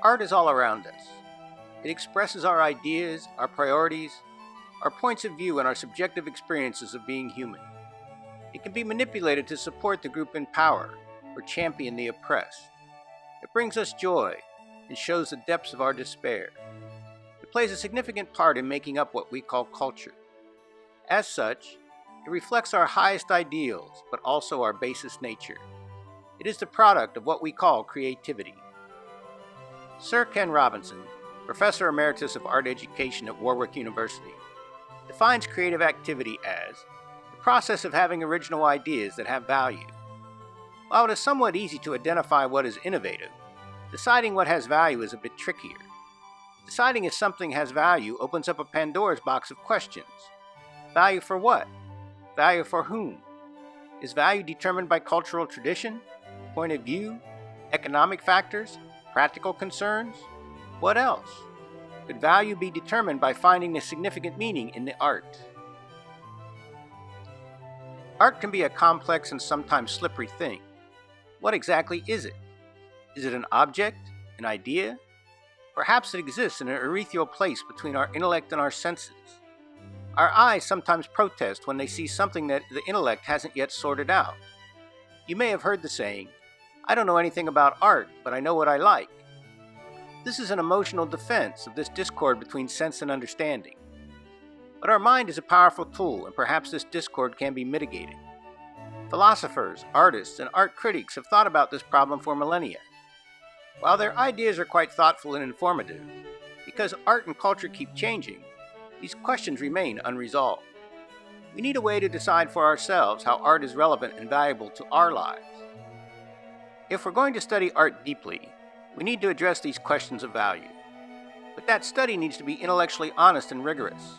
Art is all around us. It expresses our ideas, our priorities, our points of view, and our subjective experiences of being human. It can be manipulated to support the group in power or champion the oppressed. It brings us joy and shows the depths of our despair. It plays a significant part in making up what we call culture. As such, it reflects our highest ideals, but also our basest nature. It is the product of what we call creativity. Sir Ken Robinson, Professor Emeritus of Art Education at Warwick University, defines creative activity as the process of having original ideas that have value. While it is somewhat easy to identify what is innovative, deciding what has value is a bit trickier. Deciding if something has value opens up a Pandora's box of questions. Value for what? Value for whom? Is value determined by cultural tradition, point of view, economic factors, practical concerns? What else? Could value be determined by finding a significant meaning in the art? Art can be a complex and sometimes slippery thing. What exactly is it? Is it an object, an idea? Perhaps it exists in an ethereal place between our intellect and our senses. Our eyes sometimes protest when they see something that the intellect hasn't yet sorted out. You may have heard the saying, "I don't know anything about art, but I know what I like." This is an emotional defense of this discord between sense and understanding. But our mind is a powerful tool, and perhaps this discord can be mitigated. Philosophers, artists, and art critics have thought about this problem for millennia. While their ideas are quite thoughtful and informative, because art and culture keep changing, these questions remain unresolved. We need a way to decide for ourselves how art is relevant and valuable to our lives. If we're going to study art deeply, we need to address these questions of value. But that study needs to be intellectually honest and rigorous.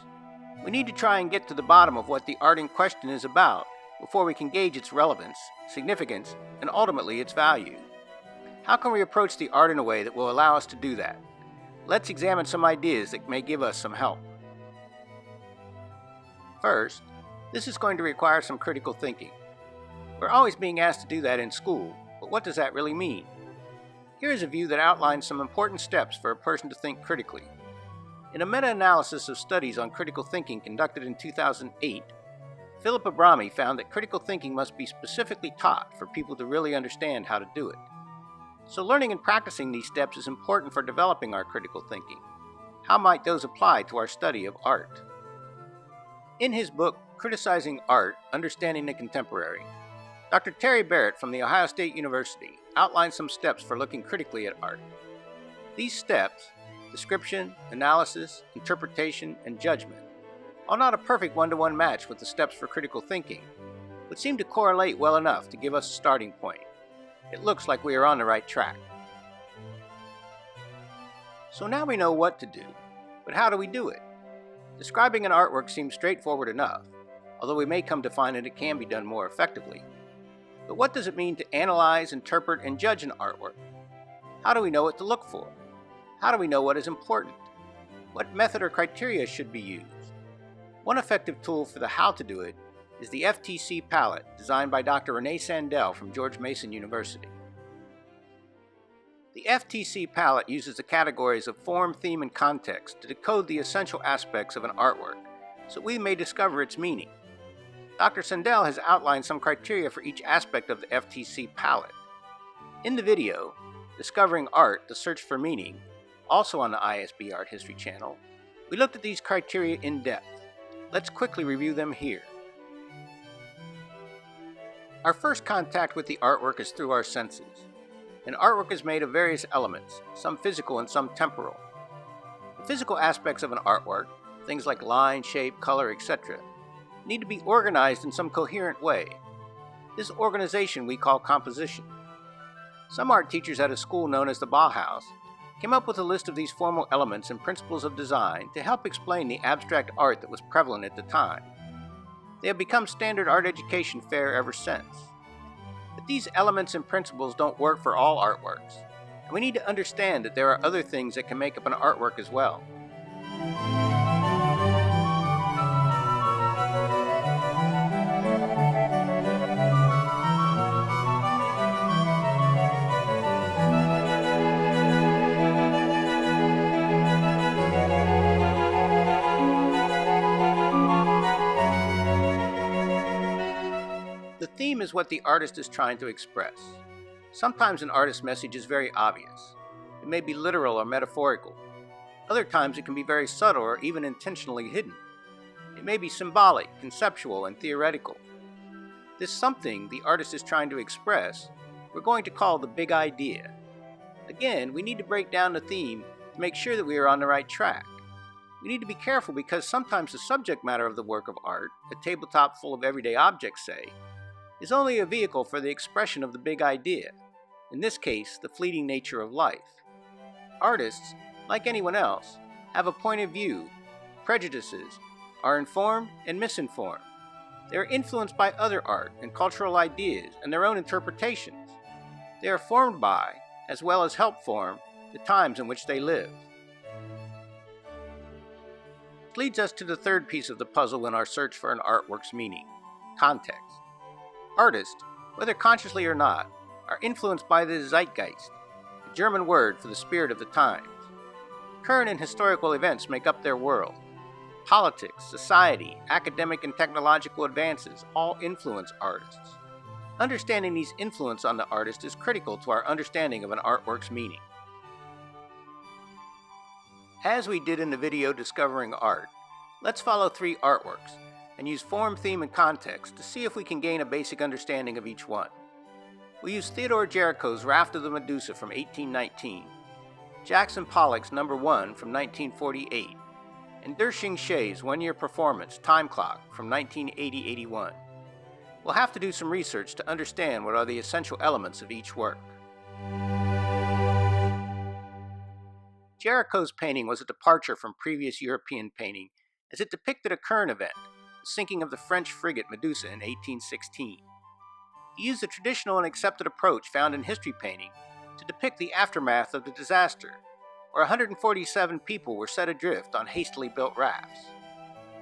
We need to try and get to the bottom of what the art in question is about before we can gauge its relevance, significance, and ultimately its value. How can we approach the art in a way that will allow us to do that? Let's examine some ideas that may give us some help. First, this is going to require some critical thinking. We're always being asked to do that in school, but what does that really mean? Here is a view that outlines some important steps for a person to think critically. In a meta-analysis of studies on critical thinking conducted in 2008, Philip Abrami found that critical thinking must be specifically taught for people to really understand how to do it. So learning and practicing these steps is important for developing our critical thinking. How might those apply to our study of art? In his book, Criticizing Art, Understanding the Contemporary, Dr. Terry Barrett from The Ohio State University outlines some steps for looking critically at art. These steps, description, analysis, interpretation, and judgment, are not a perfect one-to-one match with the steps for critical thinking, but seem to correlate well enough to give us a starting point. It looks like we are on the right track. So now we know what to do, but how do we do it? Describing an artwork seems straightforward enough, although we may come to find that it can be done more effectively. But what does it mean to analyze, interpret, and judge an artwork? How do we know what to look for? How do we know what is important? What method or criteria should be used? One effective tool for the how to do it is the FTC palette designed by Dr. Renee Sandell from George Mason University. The FTC palette uses the categories of form, theme, and context to decode the essential aspects of an artwork so we may discover its meaning. Dr. Sandell has outlined some criteria for each aspect of the FTC palette. In the video, Discovering Art, The Search for Meaning, also on the ISB Art History channel, we looked at these criteria in depth. Let's quickly review them here. Our first contact with the artwork is through our senses. An artwork is made of various elements, some physical and some temporal. The physical aspects of an artwork, things like line, shape, color, etc., need to be organized in some coherent way. This organization we call composition. Some art teachers at a school known as the Bauhaus came up with a list of these formal elements and principles of design to help explain the abstract art that was prevalent at the time. They have become standard art education fare ever since. But these elements and principles don't work for all artworks, and we need to understand that there are other things that can make up an artwork as well. theme is what the artist is trying to express. Sometimes an artist's message is very obvious. It may be literal or metaphorical. Other times it can be very subtle or even intentionally hidden. It may be symbolic, conceptual, and theoretical. This something the artist is trying to express, we're going to call the big idea. Again, we need to break down the theme to make sure that we are on the right track. We need to be careful because sometimes the subject matter of the work of art, a tabletop full of everyday objects, say, is only a vehicle for the expression of the big idea, in this case, the fleeting nature of life. Artists, like anyone else, have a point of view, prejudices, are informed and misinformed. They are influenced by other art and cultural ideas and their own interpretations. They are formed by, as well as help form, the times in which they live. This leads us to the third piece of the puzzle in our search for an artwork's meaning: context. Artists, whether consciously or not, are influenced by the Zeitgeist, a German word for the spirit of the times. Current and historical events make up their world. Politics, society, academic and technological advances all influence artists. Understanding these influence on the artist is critical to our understanding of an artwork's meaning. As we did in the video Discovering Art, let's follow 3 artworks and use form, theme, and context to see if we can gain a basic understanding of each one. We use Theodore Jericho's Raft of the Medusa from 1819, Jackson Pollock's No. 1 from 1948, and Dershing Shea's one-year performance, Time Clock, from 1980-81. We'll have to do some research to understand what are the essential elements of each work. Jericho's painting was a departure from previous European painting as it depicted a current event, the sinking of the French frigate Medusa in 1816. He used the traditional and accepted approach found in history painting to depict the aftermath of the disaster, where 147 people were set adrift on hastily built rafts.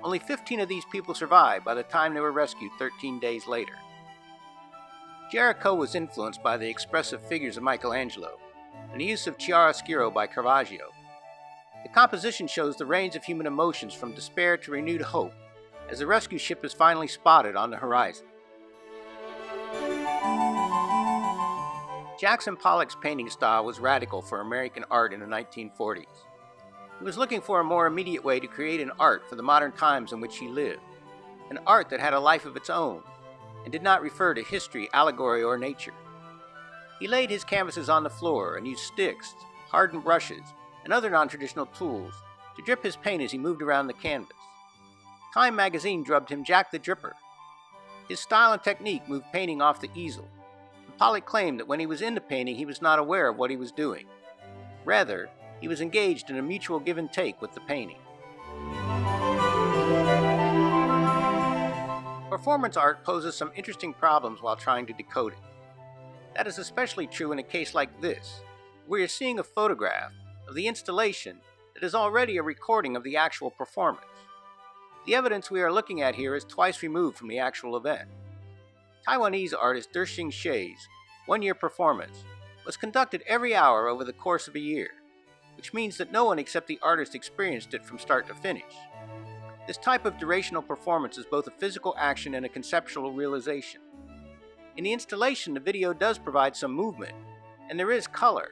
Only 15 of these people survived by the time they were rescued 13 days later. Jericho was influenced by the expressive figures of Michelangelo and the use of chiaroscuro by Caravaggio. The composition shows the range of human emotions from despair to renewed hope as the rescue ship is finally spotted on the horizon. Jackson Pollock's painting style was radical for American art in the 1940s. He was looking for a more immediate way to create an art for the modern times in which he lived, an art that had a life of its own and did not refer to history, allegory, or nature. He laid his canvases on the floor and used sticks, hardened brushes, and other non-traditional tools to drip his paint as he moved around the canvas. Time magazine dubbed him Jack the Dripper. His style and technique moved painting off the easel, and Pollock claimed that when he was into painting he was not aware of what he was doing. Rather, he was engaged in a mutual give and take with the painting. Performance art poses some interesting problems while trying to decode it. That is especially true in a case like this, where you're seeing a photograph of the installation that is already a recording of the actual performance. The evidence we are looking at here is twice removed from the actual event. Taiwanese artist Dershing Shea's one-year performance was conducted every hour over the course of a year, which means that no one except the artist experienced it from start to finish. This type of durational performance is both a physical action and a conceptual realization. In the installation, the video does provide some movement, and there is color,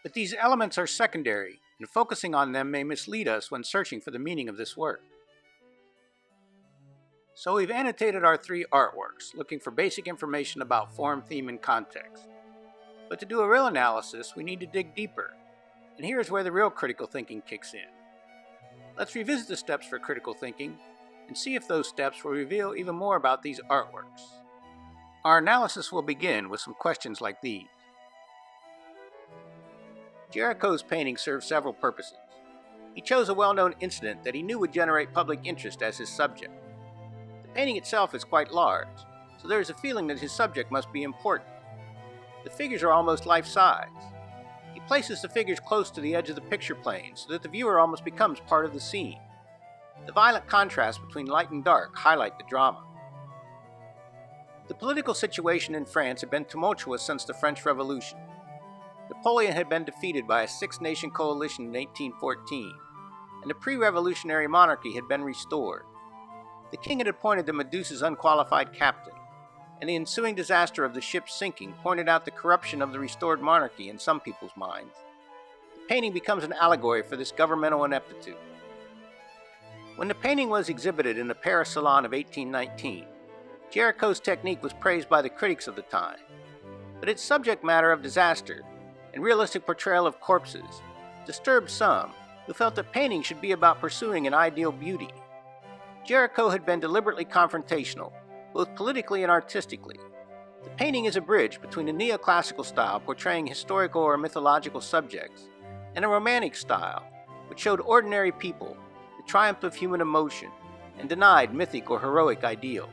but these elements are secondary, and focusing on them may mislead us when searching for the meaning of this work. So we've annotated our 3 artworks, looking for basic information about form, theme, and context. But to do a real analysis, we need to dig deeper, and here's where the real critical thinking kicks in. Let's revisit the steps for critical thinking, and see if those steps will reveal even more about these artworks. Our analysis will begin with some questions like these. Jericho's painting serves several purposes. He chose a well-known incident that he knew would generate public interest as his subject. The painting itself is quite large, so there is a feeling that his subject must be important. The figures are almost life-size. He places the figures close to the edge of the picture plane so that the viewer almost becomes part of the scene. The violent contrast between light and dark highlight the drama. The political situation in France had been tumultuous since the French Revolution. Napoleon had been defeated by a 6-nation coalition in 1814, and the pre-revolutionary monarchy had been restored. The king had appointed the Medusa's unqualified captain, and the ensuing disaster of the ship's sinking pointed out the corruption of the restored monarchy in some people's minds. The painting becomes an allegory for this governmental ineptitude. When the painting was exhibited in the Paris Salon of 1819, Jericho's technique was praised by the critics of the time, but its subject matter of disaster and realistic portrayal of corpses disturbed some who felt that painting should be about pursuing an ideal beauty. Jericho had been deliberately confrontational, both politically and artistically. The painting is a bridge between a neoclassical style portraying historical or mythological subjects and a romantic style which showed ordinary people the triumph of human emotion and denied mythic or heroic ideals.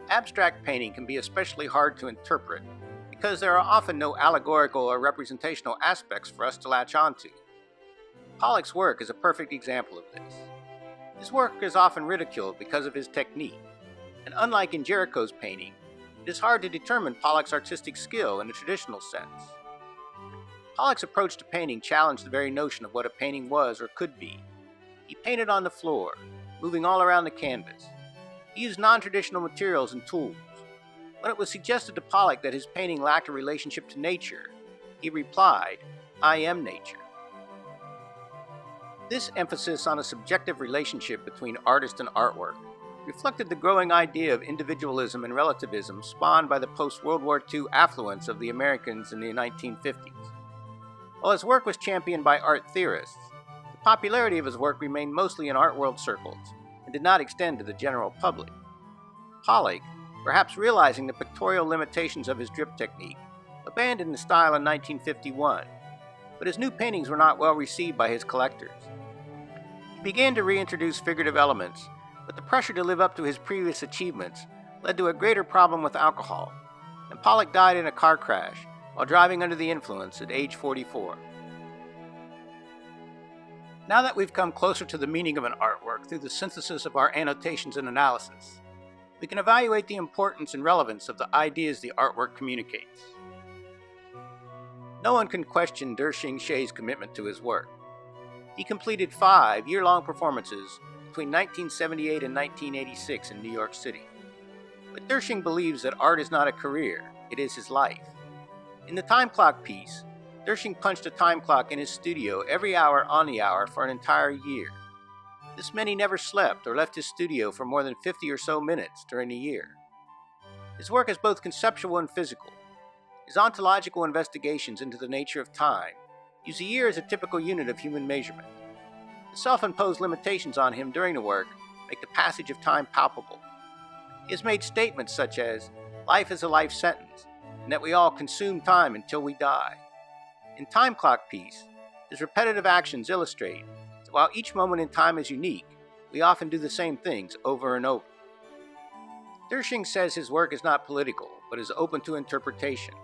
Abstract painting can be especially hard to interpret because there are often no allegorical or representational aspects for us to latch onto. Pollock's work is a perfect example of this. His work is often ridiculed because of his technique, and unlike in Jericho's painting, it is hard to determine Pollock's artistic skill in a traditional sense. Pollock's approach to painting challenged the very notion of what a painting was or could be. He painted on the floor, moving all around the canvas. He used non-traditional materials and tools. When it was suggested to Pollock that his painting lacked a relationship to nature, he replied, "I am nature." This emphasis on a subjective relationship between artist and artwork reflected the growing idea of individualism and relativism spawned by the post-World War II affluence of the Americans in the 1950s. While his work was championed by art theorists, the popularity of his work remained mostly in art world circles and did not extend to the general public. Pollock, perhaps realizing the pictorial limitations of his drip technique, abandoned the style in 1951, but his new paintings were not well received by his collectors. He began to reintroduce figurative elements, but the pressure to live up to his previous achievements led to a greater problem with alcohol, and Pollock died in a car crash while driving under the influence at age 44. Now that we've come closer to the meaning of an artwork through the synthesis of our annotations and analysis, we can evaluate the importance and relevance of the ideas the artwork communicates. No one can question Dershing Shea's commitment to his work. He completed 5 year-long performances between 1978 and 1986 in New York City. But Dershing believes that art is not a career, it is his life. In the time clock piece, Dershing punched a time clock in his studio every hour on the hour for an entire year. This meant he never slept or left his studio for more than 50 or so minutes during the year. His work is both conceptual and physical. His ontological investigations into the nature of time use a year as a typical unit of human measurement. The self-imposed limitations on him during the work make the passage of time palpable. He has made statements such as, "Life is a life sentence," and that we all consume time until we die. In Time Clock Piece, his repetitive actions illustrate that while each moment in time is unique, we often do the same things over and over. Dershing says his work is not political, but is open to interpretation.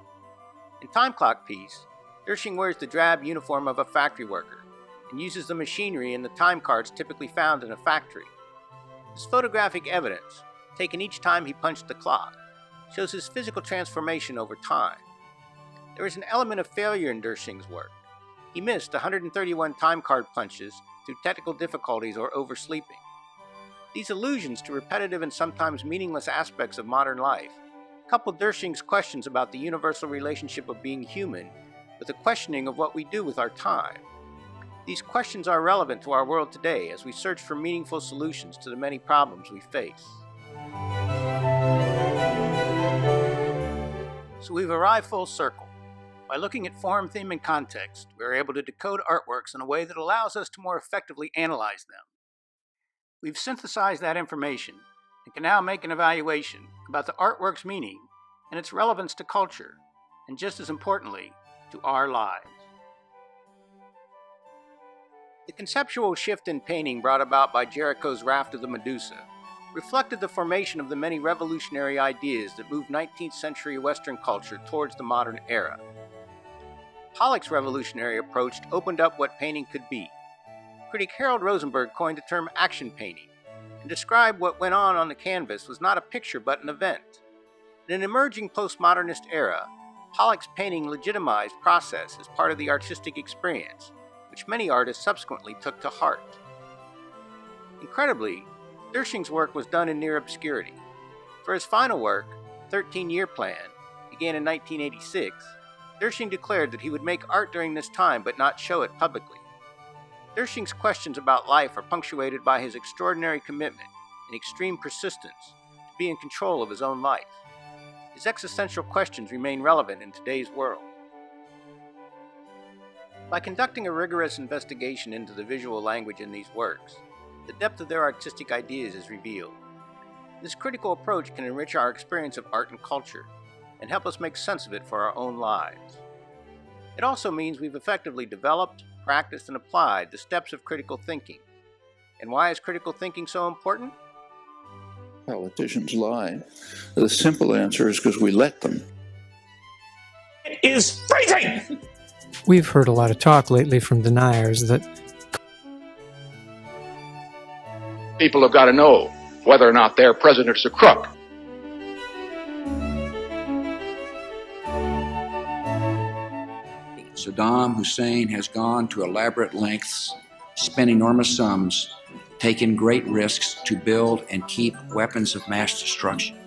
In Time Clock Piece, Dershing wears the drab uniform of a factory worker and uses the machinery and the time cards typically found in a factory. His photographic evidence, taken each time he punched the clock, shows his physical transformation over time. There is an element of failure in Dershing's work. He missed 131 time card punches through technical difficulties or oversleeping. These allusions to repetitive and sometimes meaningless aspects of modern life couple Dershing's questions about the universal relationship of being human with a questioning of what we do with our time. These questions are relevant to our world today as we search for meaningful solutions to the many problems we face. So we've arrived full circle. By looking at form, theme, and context, we are able to decode artworks in a way that allows us to more effectively analyze them. We've synthesized that information and can now make an evaluation about the artwork's meaning and its relevance to culture, and just as importantly, to our lives. The conceptual shift in painting brought about by Jericho's Raft of the Medusa reflected the formation of the many revolutionary ideas that moved 19th century Western culture towards the modern era. Pollock's revolutionary approach opened up what painting could be. Critic Harold Rosenberg coined the term action painting and described what went on the canvas was not a picture but an event. In an emerging postmodernist era, Pollock's painting legitimized process as part of the artistic experience, which many artists subsequently took to heart. Incredibly, Dershing's work was done in near obscurity. For his final work, 13-Year Plan, began in 1986, Dershing declared that he would make art during this time but not show it publicly. Dershing's questions about life are punctuated by his extraordinary commitment and extreme persistence to be in control of his own life. His existential questions remain relevant in today's world. By conducting a rigorous investigation into the visual language in these works, the depth of their artistic ideas is revealed. This critical approach can enrich our experience of art and culture and help us make sense of it for our own lives. It also means we've effectively developed, practiced, and applied the steps of critical thinking. And why is critical thinking so important? Politicians lie. The simple answer is because we let them. It is freezing! We've heard a lot of talk lately from deniers that people have got to know whether or not their president's a crook. Saddam Hussein has gone to elaborate lengths, spent enormous sums, taken great risks to build and keep weapons of mass destruction.